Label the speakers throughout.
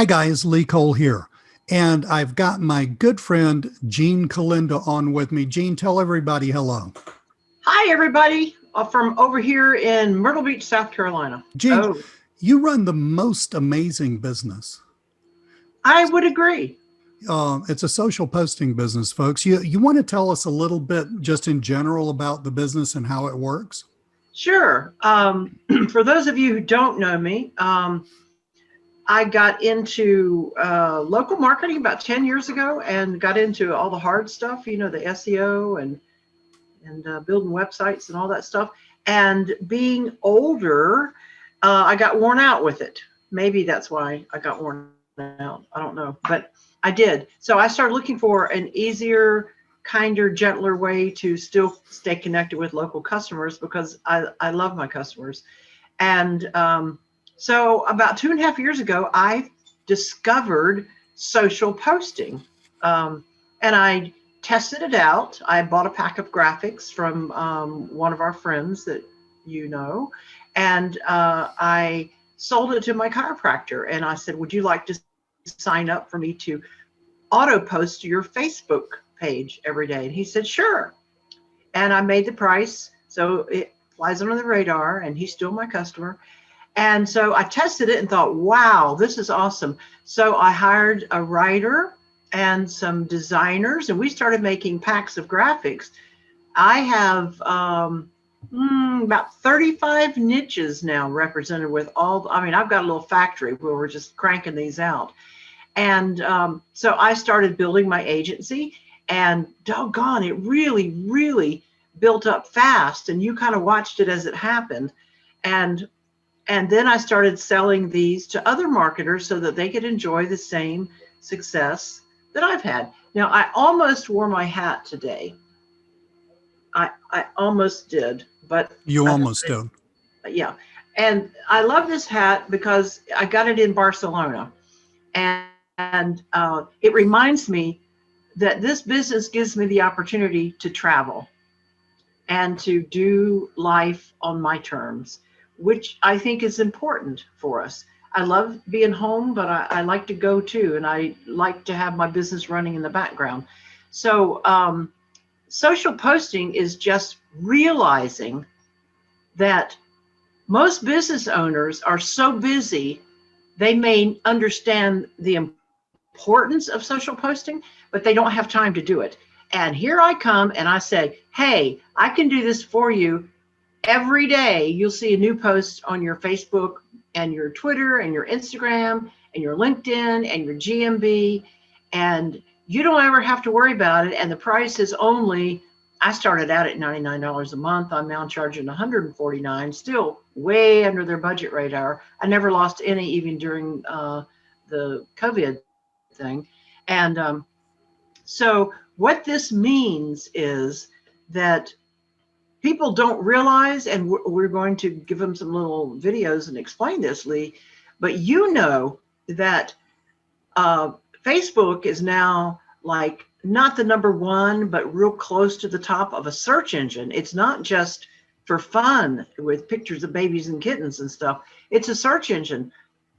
Speaker 1: Hi guys, Lee Cole here. And I've got my good friend Jeanne Kolenda on with me. Jeanne, tell everybody hello.
Speaker 2: Hi, everybody, from over here in Myrtle Beach, South Carolina.
Speaker 1: Jeanne,
Speaker 2: Oh,
Speaker 1: you run the most amazing business.
Speaker 2: I would agree.
Speaker 1: It's a social posting business, folks. You want to tell us a little bit just in general about the business and how it works?
Speaker 2: Sure. For those of you who don't know me, I got into local marketing about 10 years ago and got into all the hard stuff, the SEO and building websites and all that stuff. And being older, I got worn out with it. Maybe that's why I got worn out. I don't know, but I did. So I started looking for an easier, kinder, gentler way to still stay connected with local customers because I love my customers. And so about 2.5 years ago, I discovered social posting. And I tested it out. I bought a pack of graphics from one of our friends that you know, and I sold it to my chiropractor. And I said, would you like to sign up for me to auto post to your Facebook page every day? And he said, sure. And I made the price so it flies under the radar, and he's still my customer. And so I tested it and thought, wow, this is awesome. So I hired a writer and some designers, and we started making packs of graphics. I have about 35 niches now represented with I've got a little factory where we're just cranking these out. And so I started building my agency, and doggone, it really, really built up fast. And you kind of watched it as it happened. And then I started selling these to other marketers so that they could enjoy the same success that I've had. Now, I almost wore my hat today. I almost did, but
Speaker 1: You almost did.
Speaker 2: yeah. And I love this hat because I got it in Barcelona. And it reminds me that this business gives me the opportunity to travel and to do life on my terms, which I think is important for us. I love being home, but I like to go too, and I like to have my business running in the background. So social posting is just realizing that most business owners are so busy, they may understand the importance of social posting, but they don't have time to do it. And here I come and I say, hey, I can do this for you. Every day you'll see a new post on your Facebook and your Twitter and your Instagram and your LinkedIn and your GMB, and you don't ever have to worry about it. And the price is only, I started out at $99 a month. I'm now charging $149, still way under their budget radar. I never lost any even during the COVID thing. And so what this means is that people don't realize, and we're going to give them some little videos and explain this, Lee, but you know that Facebook is now like not the number one, but real close to the top of a search engine. It's not just for fun with pictures of babies and kittens and stuff. It's a search engine.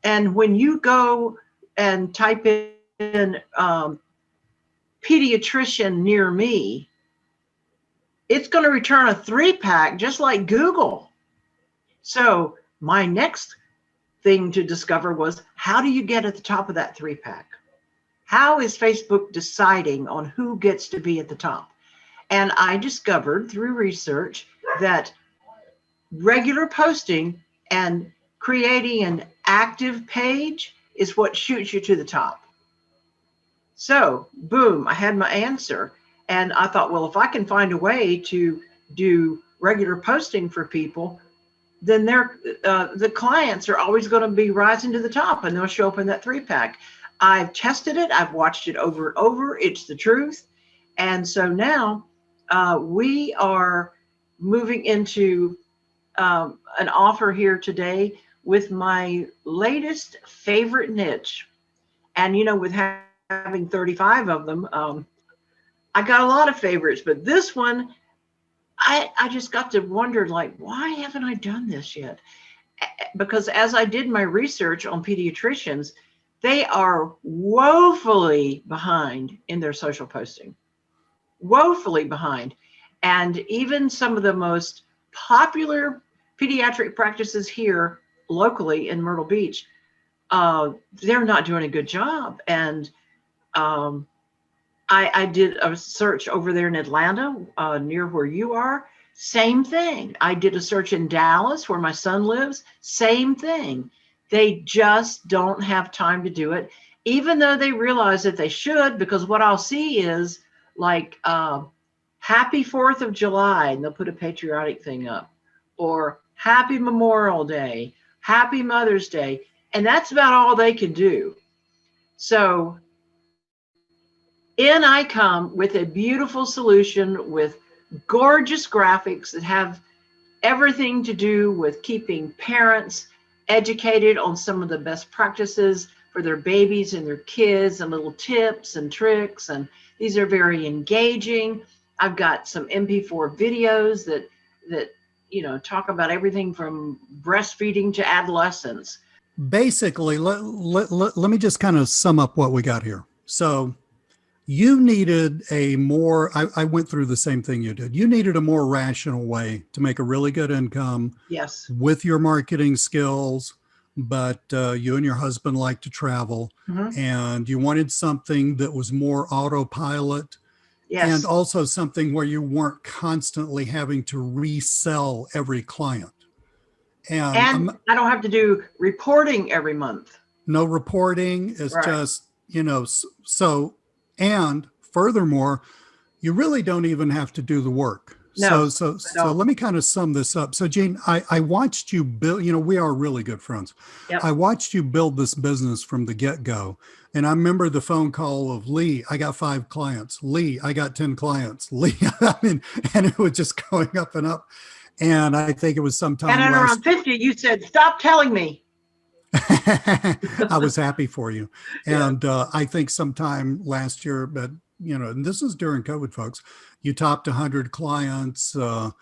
Speaker 2: And when you go and type in pediatrician near me, it's going to return a 3-pack just like Google. So my next thing to discover was, how do you get at the top of that 3-pack? How is Facebook deciding on who gets to be at the top? And I discovered through research that regular posting and creating an active page is what shoots you to the top. So boom, I had my answer. And I thought, well, if I can find a way to do regular posting for people, then the clients are always going to be rising to the top, and they'll show up in that 3-pack. I've tested it. I've watched it over and over. It's the truth. And so now we are moving into an offer here today with my latest favorite niche. And, with having 35 of them, I got a lot of favorites, but this one, I just got to wonder, like, why haven't I done this yet? Because as I did my research on pediatricians, They are woefully behind in their social posting, woefully behind. And even some of the most popular pediatric practices here locally in Myrtle Beach, they're not doing a good job. And I did a search over there in Atlanta, near where you are. Same thing. I did a search in Dallas, where my son lives. Same thing. They just don't have time to do it, even though they realize that they should, because what I'll see is like, Happy 4th of July, and they'll put a patriotic thing up, or Happy Memorial Day, Happy Mother's Day. And that's about all they can do. So in I come with a beautiful solution with gorgeous graphics that have everything to do with keeping parents educated on some of the best practices for their babies and their kids, and little tips and tricks. And these are very engaging. I've got some MP4 videos that talk about everything from breastfeeding to adolescence.
Speaker 1: Basically, let me just kind of sum up what we got here. So you needed a more, I went through the same thing you did. You needed a more rational way to make a really good income.
Speaker 2: Yes.
Speaker 1: With your marketing skills, but you and your husband like to travel, and you wanted something that was more autopilot. Yes. And also something where you weren't constantly having to resell every client. And
Speaker 2: I don't have to do reporting every month.
Speaker 1: No reporting. It's right. Just, so, and furthermore, you really don't even have to do the work. No, so let me kind of sum this up. So Jeanne, I watched you build, we are really good friends. Yep. I watched you build this business from the get-go. And I remember the phone call of Lee, I got 5 clients. Lee, I got 10 clients. Lee, and it was just going up and up. And I think it was sometime.
Speaker 2: And at around 50, you said, stop telling me.
Speaker 1: I was happy for you. And I think sometime last year, but and this is during COVID, folks, you topped 100 clients. Do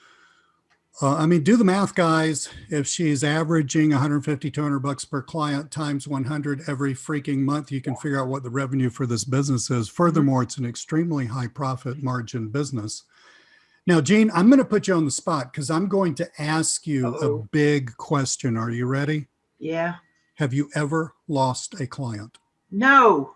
Speaker 1: the math, guys. If she's averaging 150, 200 bucks per client times 100 every freaking month, you can figure out what the revenue for this business is. Furthermore, it's an extremely high profit margin business. Now, Jeanne, I'm going to put you on the spot because I'm going to ask you a big question. Are you ready?
Speaker 2: Yeah.
Speaker 1: Have you ever lost a client?
Speaker 2: No.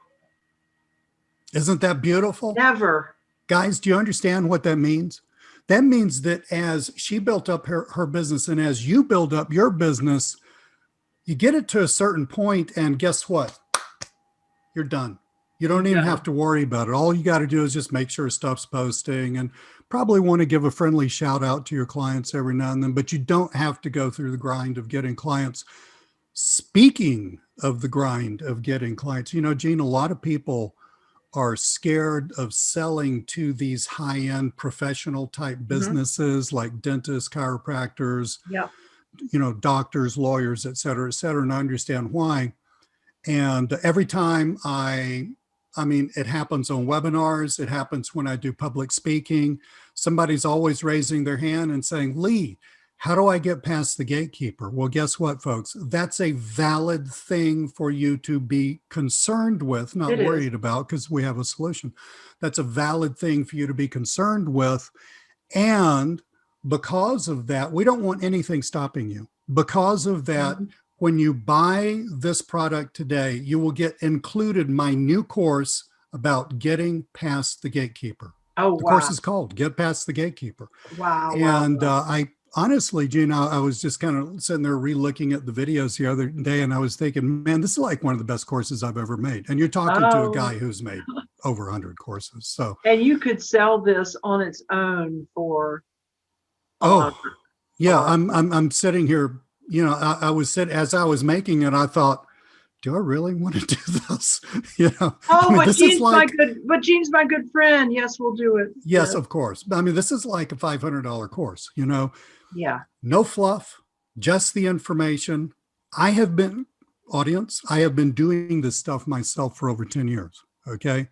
Speaker 1: Isn't that beautiful?
Speaker 2: Never.
Speaker 1: Guys, do you understand what that means? That means that as she built up her business and as you build up your business, you get it to a certain point and guess what? You're done. You don't even have to worry about it. All you got to do is just make sure stuff's posting and probably want to give a friendly shout out to your clients every now and then, but you don't have to go through the grind of getting clients. Speaking of the grind of getting clients, Jeanne, a lot of people are scared of selling to these high-end professional type businesses like dentists, chiropractors, doctors, lawyers, et cetera, and I understand why. And every time it happens on webinars, it happens when I do public speaking, somebody's always raising their hand and saying, Lee, how do I get past the gatekeeper? Well, guess what, folks? That's a valid thing for you to be concerned with, not worried about, because we have a solution. That's a valid thing for you to be concerned with. And because of that, we don't want anything stopping you. Because of that, when you buy this product today, you will get included my new course about getting past the gatekeeper.
Speaker 2: Oh,
Speaker 1: the course is called Get Past the Gatekeeper.
Speaker 2: Wow.
Speaker 1: And I honestly, Jeanne, I was just kind of sitting there re-looking at the videos the other day and I was thinking, man, this is like one of the best courses I've ever made. And you're talking to a guy who's made over 100 courses. So,
Speaker 2: and you could sell this on its own for.
Speaker 1: I'm sitting here, I was sitting as I was making it, I thought, do I really want to do this?
Speaker 2: But Jeanne's my good friend. Yes, we'll do it.
Speaker 1: Yes, of course. This is like a $500 course,
Speaker 2: Yeah.
Speaker 1: No fluff, just the information. I have been doing this stuff myself for over 10 years. Okay.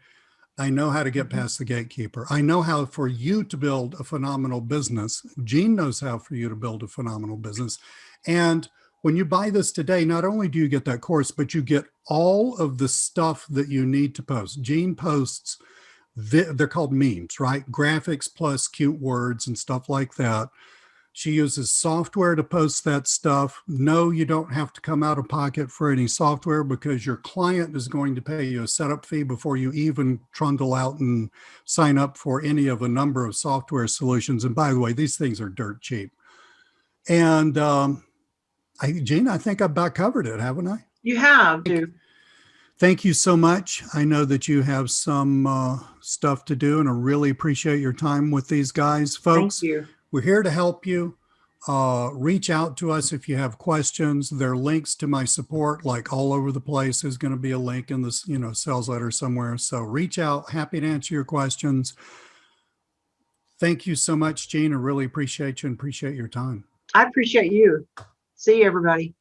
Speaker 1: I know how to get past the gatekeeper. I know how for you to build a phenomenal business. Jeanne knows how for you to build a phenomenal business. And when you buy this today, not only do you get that course, but you get all of the stuff that you need to post. Jeanne posts, they're called memes, right? Graphics plus cute words and stuff like that. She uses software to post that stuff. No, you don't have to come out of pocket for any software because your client is going to pay you a setup fee before you even trundle out and sign up for any of a number of software solutions. And by the way, these things are dirt cheap. And Jeanne, I think I've about covered it, haven't I?
Speaker 2: You have, dude.
Speaker 1: Thank you so much. I know that you have some stuff to do, and I really appreciate your time with these guys. Folks,
Speaker 2: Thank you.
Speaker 1: we're here to help you. Reach out to us if you have questions. There are links to my support, like all over the place. There's going to be a link in this, sales letter somewhere. So reach out. Happy to answer your questions. Thank you so much, Jeanne. I really appreciate you and appreciate your time.
Speaker 2: I appreciate you. See you, everybody.